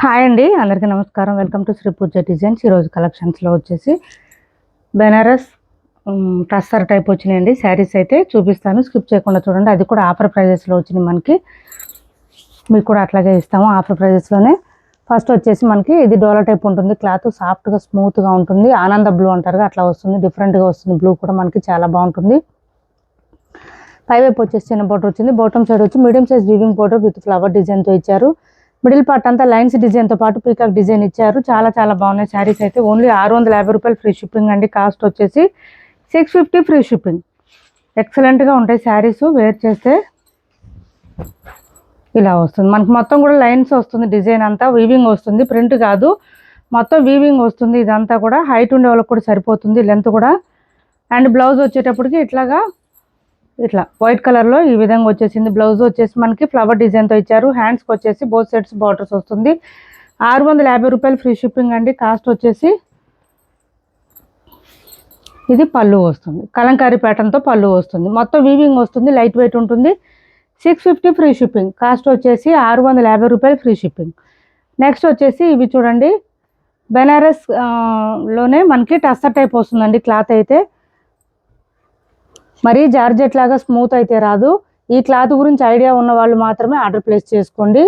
Hi అండి, అందరికీ నమస్కారం. Welcome to Sri Pooja designs. ఈరోజు కలెక్షన్స్లో వచ్చేసి బెనారస్ టస్సర్ టైప్ వచ్చినాయండి శారీస్ అయితే చూపిస్తాను. స్కిప్ చేయకుండా చూడండి. అది కూడా ఆఫర్ ప్రైజెస్లో వచ్చినాయి మనకి. మీకు కూడా అట్లాగే ఇస్తాము ఆఫర్ ప్రైజెస్లోనే. ఫస్ట్ వచ్చేసి మనకి ఇది డోలా టైప్ ఉంటుంది. క్లాత్ సాఫ్ట్గా స్మూత్గా ఉంటుంది. ఆనంద బ్లూ అంటారుగా అట్లా వస్తుంది. డిఫరెంట్గా వస్తుంది. బ్లూ కూడా మనకి చాలా బాగుంటుంది. పైవైపు వచ్చేసి చిన్న బోర్డర్ వచ్చింది. బాటమ్ సైడ్ వచ్చి medium size weaving border with flower డిజైన్తో ఇచ్చారు. మిడిల్ పార్ట్ అంతా లైన్స్ డిజైన్తో పాటు పీకాక్ డిజైన్ ఇచ్చారు. చాలా చాలా బాగున్నాయి శారీస్ అయితే. ఓన్లీ 650 రూపాయలు ఫ్రీ షిప్పింగ్ అండి. కాస్ట్ వచ్చేసి 650 ఫ్రీ షిప్పింగ్. ఎక్సలెంట్గా ఉంటాయి శారీస్. వేర్ చేస్తే ఇలా వస్తుంది మనకి. మొత్తం కూడా లైన్స్ వస్తుంది. డిజైన్ అంతా వీవింగ్ వస్తుంది. ప్రింట్ కాదు, మొత్తం వీవింగ్ వస్తుంది. ఇదంతా కూడా హైట్ ఉండే వాళ్ళకి కూడా సరిపోతుంది. లెంత్ కూడా. అండ్ బ్లౌజ్ వచ్చేటప్పటికి ఇట్లా వైట్ కలర్లో ఈ విధంగా వచ్చేసింది. బ్లౌజ్ వచ్చేసి మనకి ఫ్లవర్ డిజైన్తో ఇచ్చారు. హ్యాండ్స్కి వచ్చేసి బోత్ సెట్స్ బార్డర్స్ వస్తుంది. 650 రూపాయలు ఫ్రీ షిప్పింగ్ అండి. కాస్ట్ వచ్చేసి ఇది పళ్ళు వస్తుంది. కలంకారీ ప్యాటర్న్తో పళ్ళు వస్తుంది. మొత్తం వీవింగ్ వస్తుంది. లైట్ వెయిట్ ఉంటుంది. 650 ఫ్రీ షిప్పింగ్. కాస్ట్ వచ్చేసి 650 రూపాయలు ఫ్రీ షిప్పింగ్. నెక్స్ట్ వచ్చేసి ఇవి చూడండి, బెనారస్ లోనే మనకి టస్సర్ టైప్ వస్తుందండి. క్లాత్ అయితే మరీ జార్జెట్ లాగా స్మూత్ అయితే రాదు. ఈ క్లాత్ గురించి ఐడియా ఉన్న వాళ్ళు మాత్రమే ఆర్డర్ ప్లేస్ చేసుకోండి.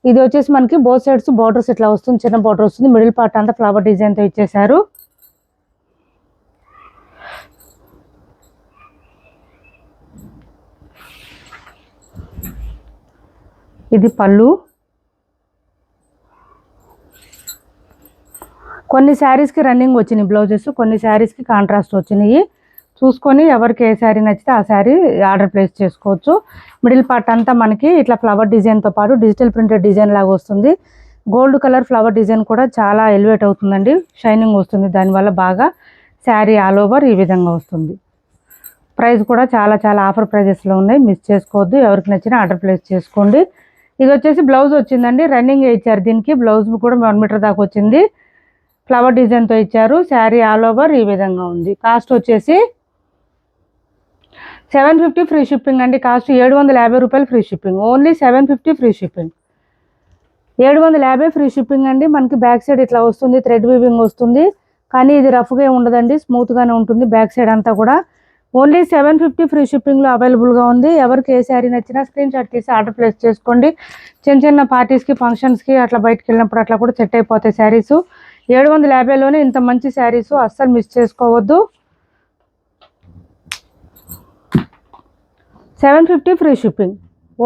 ఇది వచ్చేసి మనకి బోత్ సైడ్స్ బార్డర్స్ ఇట్లా వస్తుంది. చిన్న బార్డర్ వస్తుంది. మిడిల్ పార్ట్ అంతా ఫ్లవర్ డిజైన్తో ఇచ్చేసారు. ఇది పళ్ళు. కొన్ని శారీస్కి రన్నింగ్ వచ్చినాయి బ్లౌజెస్, కొన్ని శారీస్కి కాంట్రాస్ట్ వచ్చినాయి. చూసుకొని ఎవరికి ఏ శారీ నచ్చితే ఆ శారీ ఆర్డర్ ప్లేస్ చేసుకోవచ్చు. మిడిల్ పార్ట్ అంతా మనకి ఇట్లా ఫ్లవర్ డిజైన్తో పాటు డిజిటల్ ప్రింటెడ్ డిజైన్ లాగా వస్తుంది. గోల్డ్ కలర్ ఫ్లవర్ డిజైన్ కూడా చాలా ఎలివేట్ అవుతుందండి. షైనింగ్ వస్తుంది. దానివల్ల బాగా శారీ ఆల్ ఓవర్ ఈ విధంగా వస్తుంది. ప్రైస్ కూడా చాలా చాలా ఆఫర్ ప్రైజెస్లో ఉన్నాయి. మిస్ చేసుకోవద్దు. ఎవరికి నచ్చినా ఆర్డర్ ప్లేస్ చేసుకోండి. ఇది వచ్చేసి బ్లౌజ్ వచ్చిందండి. రన్నింగ్ ఇచ్చారు. దీనికి బ్లౌజ్ కూడా 1 మీటర్ దాకా వచ్చింది. ఫ్లవర్ డిజైన్తో ఇచ్చారు. శారీ ఆల్ ఓవర్ ఈ విధంగా ఉంది. కాస్ట్ వచ్చేసి 750 ఫ్రీ షిప్పింగ్ అండి. కాస్ట్ 750 రూపాయలు free shipping. Only 750 free shipping. 750 free shipping అండి. మనకి బ్యాక్ సైడ్ ఇట్లా వస్తుంది. థ్రెడ్ వీవింగ్ వస్తుంది. కానీ ఇది రఫ్గా ఉండదండి, స్మూత్గానే ఉంటుంది. బ్యాక్ సైడ్ అంతా కూడా ఓన్లీ 750 ఫ్రీ షిప్పింగ్లో అవైలబుల్గా ఉంది. ఎవరికి ఏ శారీ నచ్చినా స్క్రీన్ షాట్ తీసి ఆర్డర్ ప్లేస్ చేసుకోండి. చిన్న చిన్న పార్టీస్కి, ఫంక్షన్స్కి అట్లా బయటకు వెళ్ళినప్పుడు అట్లా కూడా సెట్ అయిపోతాయి శారీస్. 750లోనే ఇంత మంచి శారీస్ అస్సలు మిస్ చేసుకోవద్దు. 750 free shipping.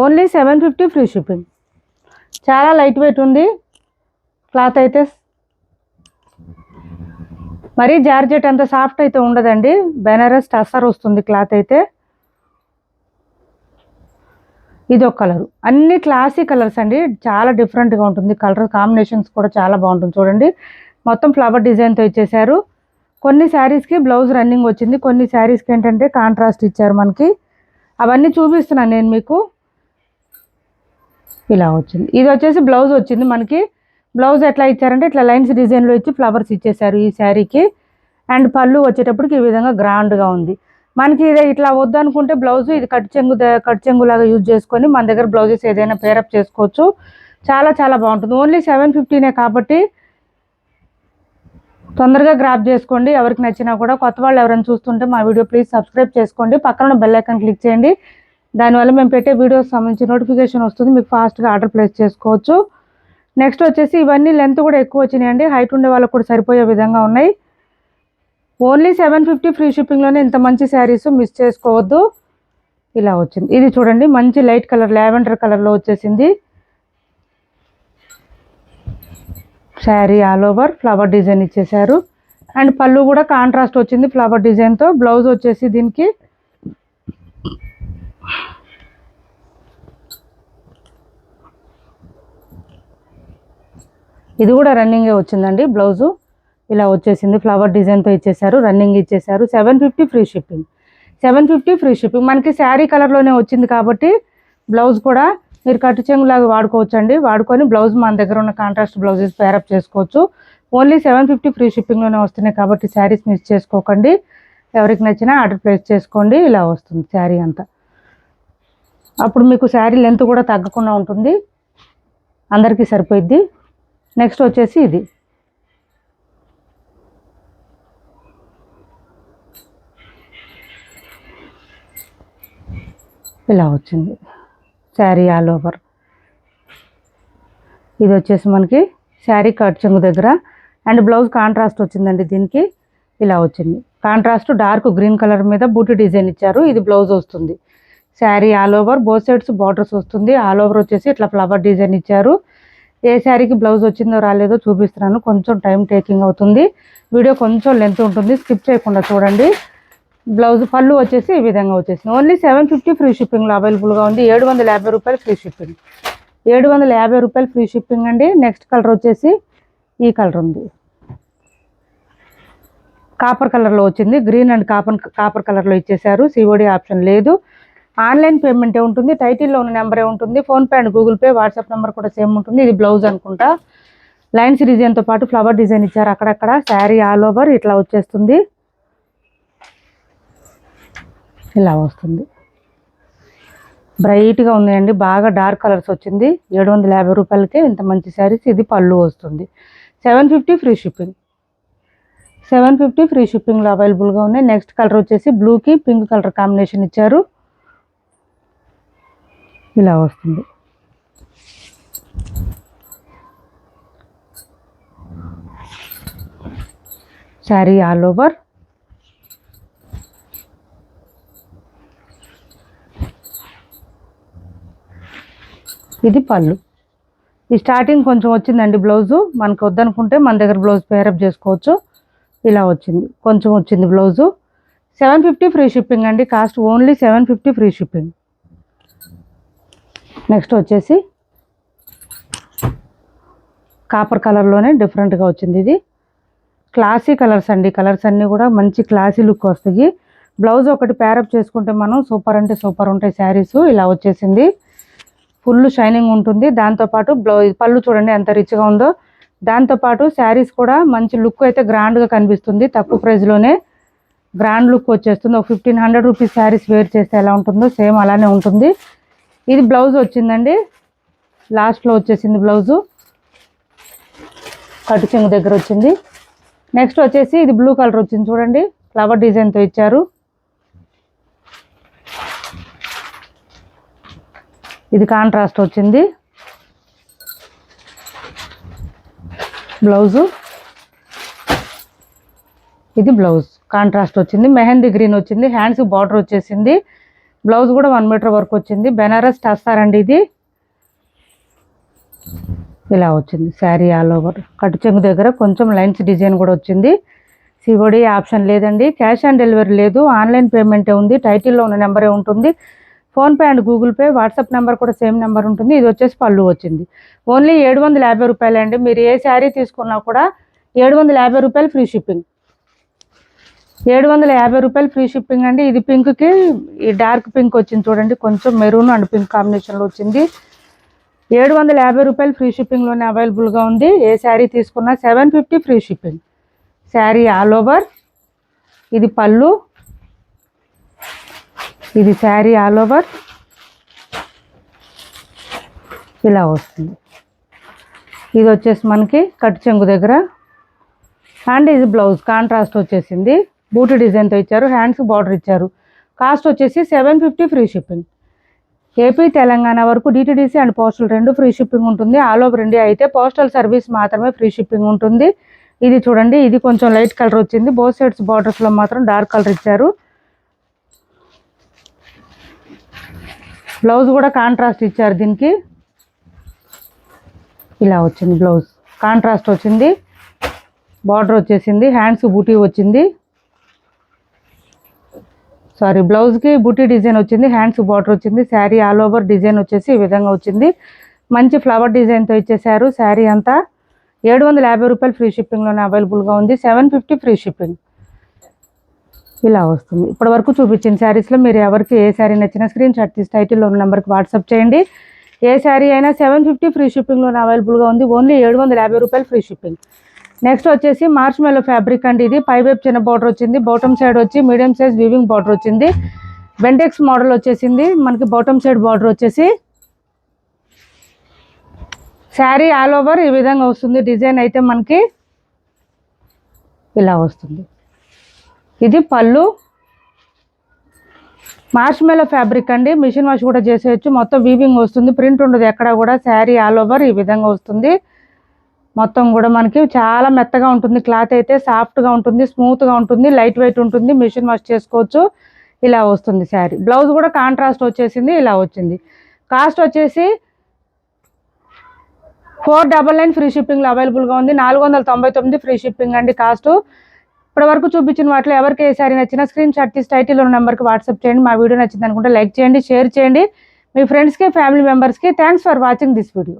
Only 750 free shipping. చాలా లైట్ వెయిట్ ఉంది క్లాత్ అయితే. మరీ జార్జెట్ అంత సాఫ్ట్ అయితే ఉండదండి. బెనారస్ టస్సర్ వస్తుంది క్లాత్ అయితే. ఇది ఒక కలరు. అన్ని క్లాసీ కలర్స్ అండి. చాలా డిఫరెంట్గా ఉంటుంది. కలర్ కాంబినేషన్స్ కూడా చాలా బాగుంటుంది. చూడండి, మొత్తం ఫ్లవర్ డిజైన్తో ఇచ్చేసారు. కొన్ని శారీస్కి బ్లౌజ్ రన్నింగ్ వచ్చింది. కొన్ని శారీస్కి ఏంటంటే కాంట్రాస్ట్ ఇచ్చారు మనకి. అవన్నీ చూపిస్తున్నాను నేను మీకు. ఇలా వచ్చింది. ఇది వచ్చేసి బ్లౌజ్ వచ్చింది మనకి. బ్లౌజ్ ఎట్లా ఇచ్చారంటే ఇట్లా లైన్స్ డిజైన్లో ఇచ్చి ఫ్లవర్స్ ఇచ్చేసారు ఈ శారీకి. అండ్ పళ్ళు వచ్చేటప్పటికి ఈ విధంగా గ్రాండ్గా ఉంది. మనకి ఇది ఇట్లా వద్దనుకుంటే బ్లౌజ్ ఇది కట్ చెంగు లాగా యూజ్ చేసుకొని మన దగ్గర బ్లౌజెస్ ఏదైనా పేరప్ చేసుకోవచ్చు. చాలా చాలా బాగుంటుంది. ఓన్లీ 750నే కాబట్టి తొందరగా గ్రాప్ చేసుకోండి. ఎవరికి నచ్చినా కూడా. కొత్త వాళ్ళు ఎవరైనా చూస్తుంటే మా వీడియో ప్లీజ్ సబ్స్క్రైబ్ చేసుకోండి. పక్కన బెల్ ఐకాన్ క్లిక్ చేయండి. దానివల్ల మేము పెట్టే వీడియోస్ సంబంధించి నోటిఫికేషన్ వస్తుంది. మీకు ఫాస్ట్గా ఆర్డర్ ప్లేస్ చేసుకోవచ్చు. నెక్స్ట్ వచ్చేసి ఇవన్నీ లెంత్ కూడా ఎక్కువ వచ్చినాయండి. హైట్ ఉండే వాళ్ళకు కూడా సరిపోయే విధంగా ఉన్నాయి. ఓన్లీ 750 ఫ్రీ షిప్పింగ్లోనే ఇంత మంచి శారీస్ మిస్ చేసుకోవద్దు. ఇలా వచ్చింది. ఇది చూడండి, మంచి లైట్ కలర్ లావెండర్ కలర్లో వచ్చేసింది. Sari all over flower design ఇచ్చేసారు. అండ్ పళ్ళు కూడా కాంట్రాస్ట్ వచ్చింది ఫ్లవర్ డిజైన్తో. బ్లౌజ్ వచ్చేసి దీనికి ఇది కూడా రన్నింగే వచ్చిందండి. బ్లౌజు ఇలా వచ్చేసింది. ఫ్లవర్ డిజైన్తో ఇచ్చేసారు. రన్నింగ్ ఇచ్చేసారు. 750 ఫ్రీ షిప్పింగ్. 750 free shipping. మనకి శారీ కలర్లోనే వచ్చింది కాబట్టి బ్లౌజ్ కూడా మీరు కట్టు చెంగులాగా వాడుకోవచ్చు అండి. వాడుకొని బ్లౌజ్ మన దగ్గర ఉన్న కాంట్రాస్ట్ బ్లౌజెస్ పేరప్ చేసుకోవచ్చు. ఓన్లీ 750 ఫ్రీ షిప్పింగ్లోనే వస్తున్నాయి కాబట్టి శారీస్ మిస్ చేసుకోకండి. ఎవరికి నచ్చినా ఆర్డర్ ప్లేస్ చేసుకోండి. ఇలా వస్తుంది శారీ అంతా. అప్పుడు మీకు శారీ లెంత్ కూడా తగ్గకుండా ఉంటుంది, అందరికీ సరిపోయిద్ది. నెక్స్ట్ వచ్చేసి ఇది ఇలా వచ్చింది శారీ ఆల్ ఓవర్. ఇది వచ్చేసి మనకి శారీ కట్ చెంగు దగ్గర అండ్ బ్లౌజ్ కాంట్రాస్ట్ వచ్చిందండి. దీనికి ఇలా వచ్చింది కాంట్రాస్ట్ డార్క్ గ్రీన్ కలర్ మీద బూటీ డిజైన్ ఇచ్చారు. ఇది బ్లౌజ్ వస్తుంది. Sari all over both sides borders వస్తుంది. ఆల్ ఓవర్ వచ్చేసి ఇట్లా ఫ్లవర్ డిజైన్ ఇచ్చారు. ఏ శారీకి బ్లౌజ్ వచ్చిందో రాలేదో చూపిస్తున్నాను. కొంచెం టైం టేకింగ్ అవుతుంది. వీడియో కొంచెం లెంత్ ఉంటుంది, స్కిప్ చేయకుండా చూడండి. బ్లౌజ్ పళ్ళు వచ్చేసి ఈ విధంగా వచ్చేసింది. ఓన్లీ 750 ఫ్రీ షిప్పింగ్లో అవైలబుల్గా ఉంది. 750 రూపాయలు ఫ్రీ షిప్పింగ్. 750 రూపాయలు ఫ్రీ షిప్పింగ్ అండి. నెక్స్ట్ కలర్ వచ్చేసి ఈ కలర్ ఉంది, కాపర్ కలర్లో వచ్చింది. గ్రీన్ అండ్ కాపర్ కలర్లో ఇచ్చేసారు. సిఓడి ఆప్షన్ లేదు. ఆన్లైన్ పేమెంటే ఉంటుంది. టైటిల్లో ఉన్న నెంబరే ఉంటుంది. PhonePe and Google pay WhatsApp number కూడా సేమ్ ఉంటుంది. ఇది బ్లౌజ్ అనుకుంటా. లైన్స్ డిజైన్తో పాటు ఫ్లవర్ డిజైన్ ఇచ్చారు అక్కడక్కడ. శారీ ఆల్ ఓవర్ ఇట్లా వచ్చేస్తుంది. ఇలా వస్తుంది. బ్రైట్గా ఉన్నాయండి, బాగా డార్క్ కలర్స్ వచ్చింది. 750 రూపాయలకే ఇంత మంచి శారీస్. ఇది పళ్ళు వస్తుంది. 750 ఫ్రీ షిప్పింగ్. 750 ఫ్రీ షిప్పింగ్లో అవైలబుల్గా ఉన్నాయి. నెక్స్ట్ కలర్ వచ్చేసి బ్లూకి పింక్ కలర్ కాంబినేషన్ ఇచ్చారు. ఇలా వస్తుంది. Sari all over. ఇది పళ్ళు. ఈ స్టార్టింగ్ కొంచెం వచ్చిందండి బ్లౌజు. మనకు వద్దనుకుంటే మన దగ్గర బ్లౌజ్ పేరప్ చేసుకోవచ్చు. ఇలా వచ్చింది, కొంచెం వచ్చింది బ్లౌజు. 750 ఫ్రీ షిప్పింగ్ అండి. Cost only 750 free shipping. Next వచ్చేసి కాపర్ కలర్లోనే డిఫరెంట్గా వచ్చింది. ఇది క్లాసీ కలర్స్ అండి. కలర్స్ అన్నీ కూడా మంచి క్లాసీ లుక్ వస్తాయి. బ్లౌజ్ ఒకటి పేరప్ చేసుకుంటే మనం సూపర్ అంటే సూపర్ ఉంటాయి శారీస్. ఇలా వచ్చేసింది. ఫుల్ షైనింగ్ ఉంటుంది. దాంతోపాటు బ్లౌజ్ పళ్ళు చూడండి ఎంత రిచ్గా ఉందో. దాంతోపాటు శారీస్ కూడా మంచి లుక్ అయితే గ్రాండ్గా కనిపిస్తుంది. తక్కువ ప్రైస్లోనే గ్రాండ్ లుక్ వచ్చేస్తుంది. ఒక 1500 రూపీస్ శారీస్ వేర్ చేస్తే ఎలా ఉంటుందో సేమ్ అలానే ఉంటుంది. ఇది బ్లౌజ్ వచ్చిందండి. లాస్ట్లో వచ్చేసింది బ్లౌజు. కట్టు చెంగు దగ్గర వచ్చింది. నెక్స్ట్ వచ్చేసి ఇది బ్లూ కలర్ వచ్చింది చూడండి, ఫ్లవర్ డిజైన్తో ఇచ్చారు. ఇది కాంట్రాస్ట్ వచ్చింది. బ్లౌజు ఇది బ్లౌజ్ కాంట్రాస్ట్ వచ్చింది. మెహందీ గ్రీన్ వచ్చింది. హ్యాండ్స్ బార్డర్ వచ్చేసింది. బ్లౌజ్ కూడా 1 మీటర్ వరకు వచ్చింది. బెనారస్ టస్సారండి ఇది. ఇలా వచ్చింది శారీ ఆల్ ఓవర్. కట్టు చెంగు దగ్గర కొంచెం లైన్స్ డిజైన్ కూడా వచ్చింది. సిఓడి ఆప్షన్ లేదండి. క్యాష్ ఆన్ డెలివరీ లేదు. ఆన్లైన్ పేమెంటే ఉంది. టైటిల్లో ఉన్న నెంబరే ఉంటుంది. PhonePe and Google pay WhatsApp number కూడా సేమ్ నెంబర్ ఉంటుంది. ఇది వచ్చేసి పళ్ళు వచ్చింది. ఓన్లీ 750 రూపాయలు అండి. మీరు ఏ శారీ తీసుకున్నా కూడా 750 రూపాయలు ఫ్రీ షిప్పింగ్. 750 రూపాయలు ఫ్రీ షిప్పింగ్ అండి. ఇది పింక్కి ఈ డార్క్ పింక్ వచ్చింది చూడండి, కొంచెం మెరూన్ అండ్ పింక్ కాంబినేషన్లో వచ్చింది. 750 రూపాయలు ఫ్రీ షిప్పింగ్లోనే అవైలబుల్గా ఉంది. ఏ శారీ తీసుకున్నా 750 free shipping. Sari all over. ఇది పళ్ళు. ఇది శారీ ఆల్ ఓవర్ ఇలా వస్తుంది. ఇది వచ్చేసి మనకి కట్టు చెంగు దగ్గర అండ్ ఇది బ్లౌజ్ కాంట్రాస్ట్ వచ్చేసింది. బూటీ డిజైన్తో ఇచ్చారు. హ్యాండ్స్ బార్డర్ ఇచ్చారు. కాస్ట్ వచ్చేసి 750 ఫ్రీ షిప్పింగ్. ఏపీ తెలంగాణ వరకు DTDC and postal 2 free shipping ఉంటుంది. ఆల్ ఓవర్ ఇండియా అయితే పోస్టల్ సర్వీస్ మాత్రమే ఫ్రీ షిప్పింగ్ ఉంటుంది. ఇది చూడండి, ఇది కొంచెం లైట్ కలర్ వచ్చింది. బోత్ సైడ్స్ బార్డర్స్లో మాత్రం డార్క్ కలర్ ఇచ్చారు. బ్లౌజ్ కూడా కాంట్రాస్ట్ ఇచ్చారు. దీనికి ఇలా వచ్చింది బ్లౌజ్ కాంట్రాస్ట్ వచ్చింది. బార్డర్ వచ్చేసింది. హ్యాండ్స్ బూటీ వచ్చింది. సారీ, బ్లౌజ్కి బూటీ డిజైన్ వచ్చింది. హ్యాండ్స్ బార్డర్ వచ్చింది. శారీ ఆల్ ఓవర్ డిజైన్ వచ్చేసి ఈ విధంగా వచ్చింది. మంచి ఫ్లవర్ డిజైన్తో ఇచ్చేసారు. శారీ అంతా 750 రూపాయలు ఫ్రీ షిప్పింగ్లోనే అవైలబుల్గా ఉంది. 750 ఫ్రీ షిప్పింగ్ ఇలా వస్తుంది. ఇప్పటి వరకు చూపించిన శారీస్లో మీరు ఎవరికి ఏ శారీ నచ్చినా స్క్రీన్ షాట్ తీసి టైటిల్లో ఉన్న నెంబర్కి వాట్సాప్ చేయండి. ఏ శారీ అయినా 750 ఫ్రీ షిప్పింగ్లోనే అవైలబుల్గా ఉంది. ఓన్లీ 750 రూపాయలు ఫ్రీ షిప్పింగ్. నెక్స్ట్ వచ్చేసి మార్చ్ మెల్లో ఫ్యాబ్రిక్ అండి. ఇది పై వైపు చిన్న బార్డర్ వచ్చింది. బాటమ్ సైడ్ వచ్చి మీడియం సైజ్ వీవింగ్ బార్డర్ వచ్చింది. బెంటెక్స్ మోడల్ వచ్చేసింది. మనకి బాటమ్ సైడ్ బార్డర్ వచ్చేసి శారీ ఆల్ ఓవర్ ఈ విధంగా వస్తుంది. డిజైన్ అయితే మనకి ఇలా వస్తుంది. ఇది పళ్ళు. మార్ష్మెలో ఫ్యాబ్రిక్ అండి, మిషన్ వాష్ కూడా చేసేయచ్చు. మొత్తం వీవింగ్ వస్తుంది, ప్రింట్ ఉండదు ఎక్కడ కూడా. శారీ ఆల్ ఓవర్ ఈ విధంగా వస్తుంది. మొత్తం కూడా మనకి చాలా మెత్తగా ఉంటుంది. క్లాత్ అయితే సాఫ్ట్గా ఉంటుంది, స్మూత్గా ఉంటుంది, లైట్ వెయిట్ ఉంటుంది. మిషన్ వాష్ చేసుకోవచ్చు. ఇలా వస్తుంది శారీ. బ్లౌజ్ కూడా కాంట్రాస్ట్ వచ్చేసింది, ఇలా వచ్చింది. కాస్ట్ వచ్చేసి 499 ఫ్రీ షిప్పింగ్లో అవైలబుల్గా ఉంది. 499 ఫ్రీ షిప్పింగ్ అండి కాస్ట్. ఇప్పటివరకు చూపించిన వాటిలో ఎవరికి ఏ శారీ నచ్చినా స్క్రీన్ షాట్ తీసి టైటిల్ ఉన్న నెంబర్కి వాట్సాప్ చేయండి. మా వీడియో నచ్చింది అనుకుంటే లైక్ చేయండి, షేర్ చేయండి మీ ఫ్రెండ్స్కి, ఫ్యామిలీ మెంబర్స్కి. Thanks for watching this video.